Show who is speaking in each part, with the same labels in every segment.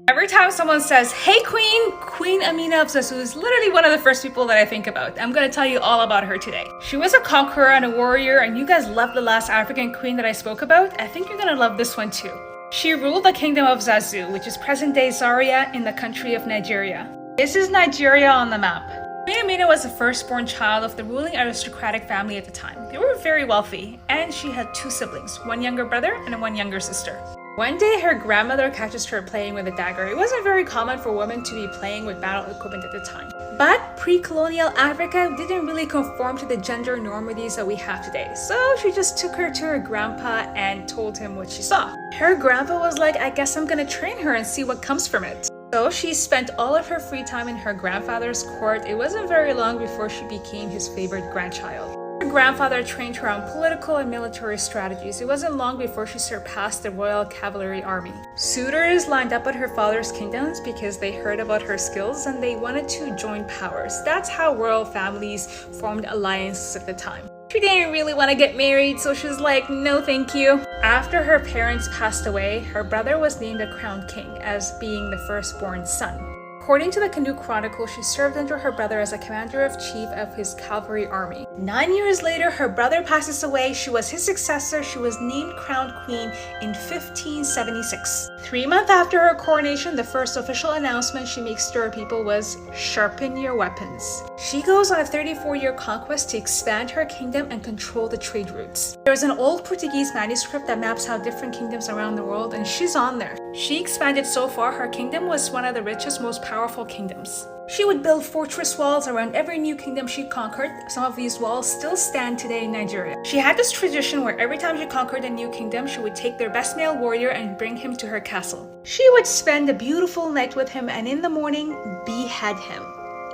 Speaker 1: Every time someone says, "Hey Queen," Queen Amina of Zazu is literally one of the first people that I think about. I'm gonna tell you all about her today. She was a conqueror and a warrior, and you guys loved the last African queen that I spoke about. I think you're gonna love this one too. She ruled the kingdom of Zazu, which is present-day Zaria in the country of Nigeria. This is Nigeria on the map. Queen Amina was the firstborn child of the ruling aristocratic family at the time. They were very wealthy, and she had two siblings, one younger brother and one younger sister. One day, her grandmother catches her playing with a dagger. It wasn't very common for women to be playing with battle equipment at the time. But pre-colonial Africa didn't really conform to the gender normities that we have today. So she just took her to her grandpa and told him what she saw. Her grandpa was like, "I guess I'm gonna train her and see what comes from it." So she spent all of her free time in her grandfather's court. It wasn't very long before she became his favorite grandchild. Her grandfather trained her on political and military strategies. It wasn't long before she surpassed the Royal Cavalry Army. Suitors lined up at her father's kingdoms because they heard about her skills and they wanted to join powers. That's how royal families formed alliances at the time. She didn't really want to get married, so she was like, "No thank you." After her parents passed away, her brother was named a crowned king as being the firstborn son. According to the Canoe Chronicle, she served under her brother as a commander-in-chief of his cavalry army. 9 years later, her brother passes away. She was his successor. She was named crowned queen in 1576. 3 months after her coronation, the first official announcement she makes to her people was, "Sharpen your weapons." She goes on a 34-year conquest to expand her kingdom and control the trade routes. There's an old Portuguese manuscript that maps out different kingdoms around the world, and she's on there. She expanded so far, her kingdom was one of the richest, most powerful kingdoms. She would build fortress walls around every new kingdom she conquered. Some of these walls still stand today in Nigeria. She had this tradition where every time she conquered a new kingdom, she would take their best male warrior and bring him to her castle. She would spend a beautiful night with him and in the morning, behead him.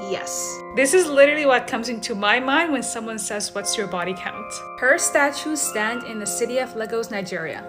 Speaker 1: Yes. This is literally what comes into my mind when someone says, "What's your body count?" Her statues stand in the city of Lagos, Nigeria.